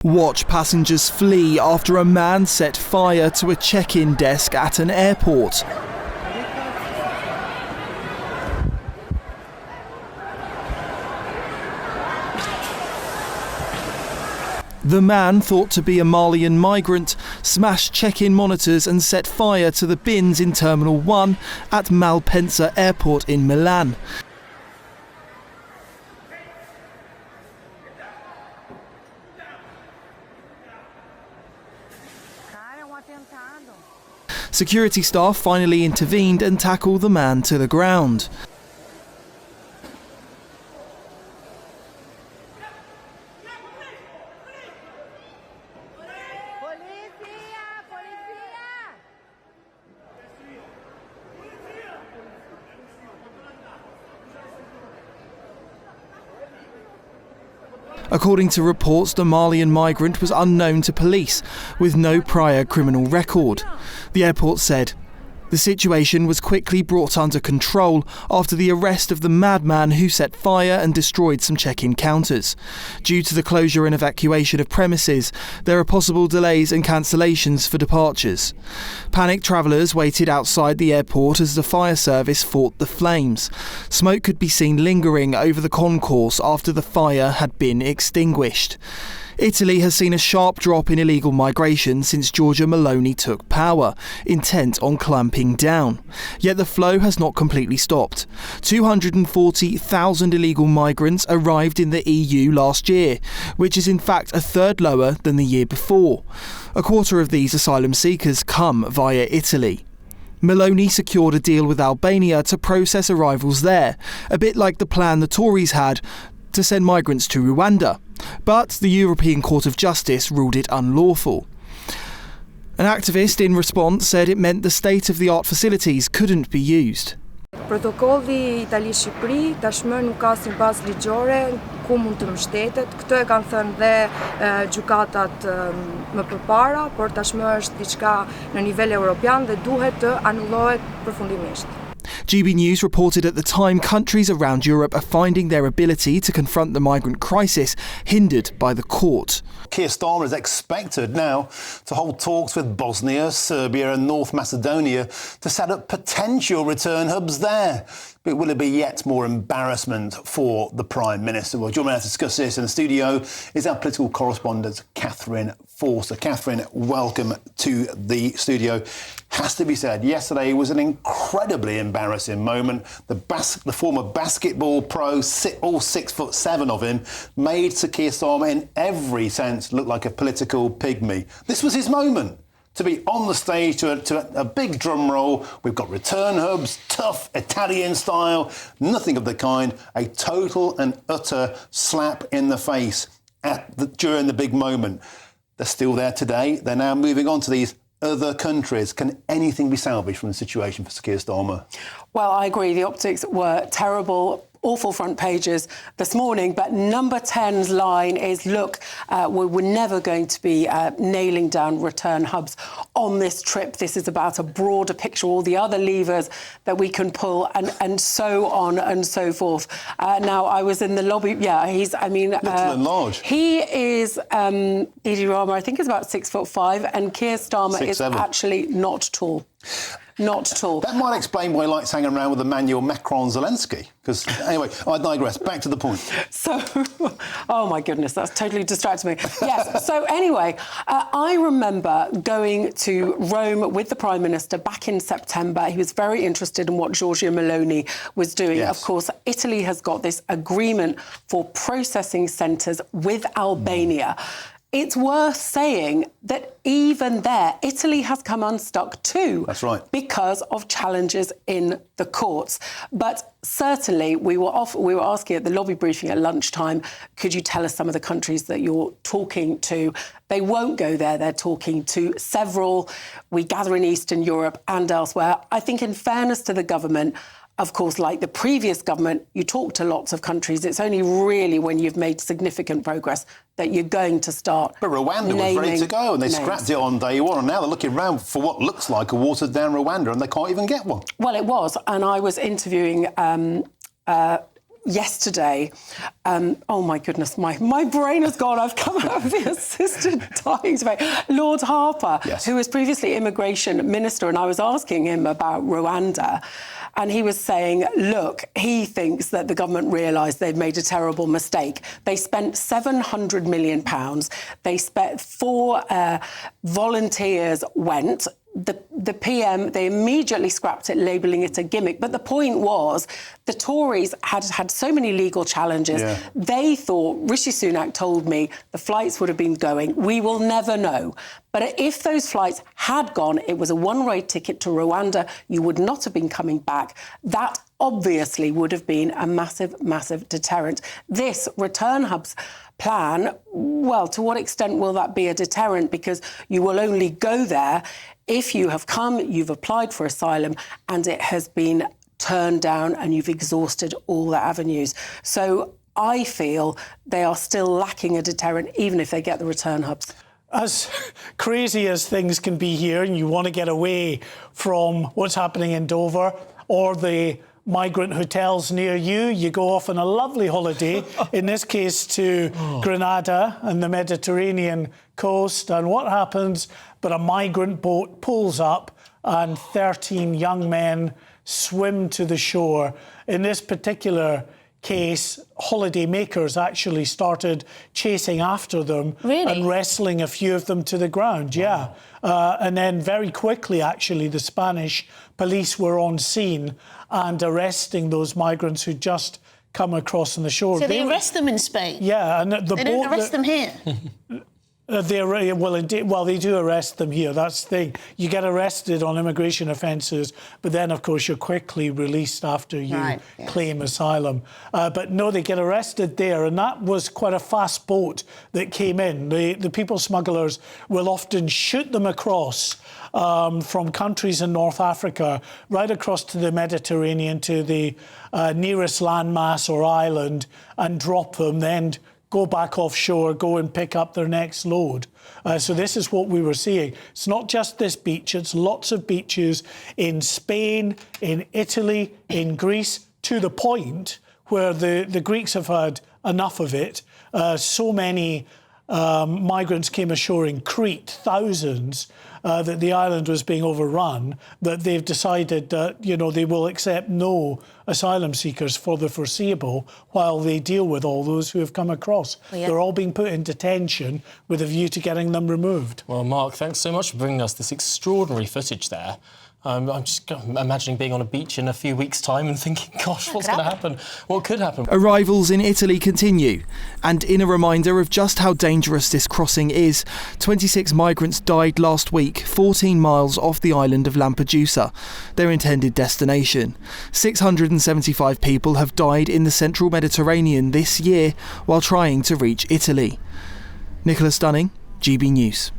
Watch passengers flee after a man set fire to a check-in desk at an airport. The man, thought to be a Malian migrant, smashed check-in monitors and set fire to the bins in Terminal 1 at Malpensa Airport in Milan. Security staff finally intervened and tackled the man to the ground. According to reports, the Malian migrant was unknown to police, with no prior criminal record. The airport said the situation was quickly brought under control after the arrest of the madman who set fire and destroyed some check-in counters. Due to the closure and evacuation of premises, there are possible delays and cancellations for departures. Panicked travellers waited outside the airport as the fire service fought the flames. Smoke could be seen lingering over the concourse after the fire had been extinguished. Italy has seen a sharp drop in illegal migration since Giorgia Meloni took power, intent on clamping down. Yet the flow has not completely stopped. 240,000 illegal migrants arrived in the EU last year, which is in fact a third lower than the year before. A quarter of these asylum seekers come via Italy. Meloni secured a deal with Albania to process arrivals there, a bit like the plan the Tories had to send migrants to Rwanda. But the European Court of Justice ruled it unlawful. An activist in response said it meant the state-of-the-art facilities couldn't be used. Protokolli Itali-Shqipëri tashmë nuk ka si bazë ligjore ku mund të mbështetet. Këtë e kanë thënë dhe gjykatat më përpara, por tashmë është diçka në nivel evropian dhe duhet të anullohet përfundimisht. GB News reported at the time countries around Europe are finding their ability to confront the migrant crisis hindered by the court. Keir Starmer is expected now to hold talks with Bosnia, Serbia and North Macedonia to set up potential return hubs there. But will it be yet more embarrassment for the Prime Minister? Well, joining me to discuss this in the studio is our political correspondent, Catherine Forster. Catherine, welcome to the studio. Has to be said, yesterday was an incredibly embarrassing moment. The former basketball pro, all 6'7" of him, made Sir Keir Starmer in every sense look like a political pygmy. This was his moment. To be on the stage to a big drum roll. We've got return hubs, tough Italian style, nothing of the kind. A total and utter slap in the face during the big moment. They're still there today. They're now moving on to these other countries. Can anything be salvaged from the situation for Sir Keir Starmer? Well, I agree. The optics were terrible. Awful front pages this morning, but number 10's line is, look, we're never going to be nailing down return hubs on this trip. This is about a broader picture, all the other levers that we can pull, and so on and so forth. Now, I was in the lobby. Yeah, little and large. He is, Edie Rama, I think is about 6'5", and Keir Starmer 6'7". is actually not tall. Not at all. That might explain why he likes hanging around with Emmanuel Macron Zelensky. Because, anyway, I digress. Back to the point. So, oh my goodness, that's totally distracted me. Yes, so anyway, I remember going to Rome with the Prime Minister back in September. He was very interested in what Giorgia Meloni was doing. Yes. Of course, Italy has got this agreement for processing centres with Albania. It's worth saying that even there, Italy has come unstuck too. That's right. Because of challenges in the courts. But certainly, we were asking at the lobby briefing at lunchtime, could you tell us some of the countries that you're talking to? They won't go there. They're talking to several. We gather in Eastern Europe and elsewhere. I think in fairness to the government, of course, like the previous government, you talk to lots of countries. It's only really when you've made significant progress that you're going to start. But Rwanda was ready to go, and they scrapped it on day one, and now they're looking around for what looks like a watered-down Rwanda, and they can't even get one. Well, it was, and I was interviewing yesterday, oh my goodness, my brain has gone. I've come out of the assistant dying debate. Lord Harper, yes, who was previously immigration minister, and I was asking him about Rwanda, and he was saying, look, he thinks that the government realised they'd made a terrible mistake. They spent £700 million. They spent 4 volunteers went. The PM, they immediately scrapped it, labelling it a gimmick. But the point was, the Tories had so many legal challenges. Yeah. They thought, Rishi Sunak told me, the flights would have been going. We will never know. But if those flights had gone, it was a one-way ticket to Rwanda. You would not have been coming back. That obviously would have been a massive, massive deterrent. This return hubs plan, well, to what extent will that be a deterrent? Because you will only go there if you have come, you've applied for asylum, and it has been turned down and you've exhausted all the avenues. So I feel they are still lacking a deterrent, even if they get the return hubs. As crazy as things can be here, and you want to get away from what's happening in Dover or the migrant hotels near you, you go off on a lovely holiday, in this case to Grenada and the Mediterranean coast, and what happens? But a migrant boat pulls up and 13 young men swim to the shore. In this particular case, holiday makers actually started chasing after them and wrestling a few of them to the ground. Yeah. And then very quickly, actually, the Spanish police were on scene and arresting those migrants who just come across on the shore. So they arrest them in Spain? Yeah. And they don't arrest them here? They do arrest them here. That's the thing. You get arrested on immigration offences, but then, of course, you're quickly released after you claim asylum. But no, they get arrested there, and that was quite a fast boat that came in. The people smugglers will often shoot them across from countries in North Africa right across to the Mediterranean, to the nearest landmass or island, and drop them, then go back offshore, go and pick up their next load. So this is what we were seeing. It's not just this beach, it's lots of beaches in Spain, in Italy, in Greece, to the point where the Greeks have had enough of it. So many migrants came ashore in Crete, thousands, that the island was being overrun, that they've decided that, they will accept no asylum seekers for the foreseeable while they deal with all those who have come across. Well, yeah. They're all being put in detention with a view to getting them removed. Well, Mark, thanks so much for bringing us this extraordinary footage there. I'm just imagining being on a beach in a few weeks' time and thinking, gosh, what's going to happen? What could happen? Arrivals in Italy continue. And in a reminder of just how dangerous this crossing is, 26 migrants died last week, 14 miles off the island of Lampedusa, their intended destination. 675 people have died in the central Mediterranean this year while trying to reach Italy. Nicholas Dunning, GB News.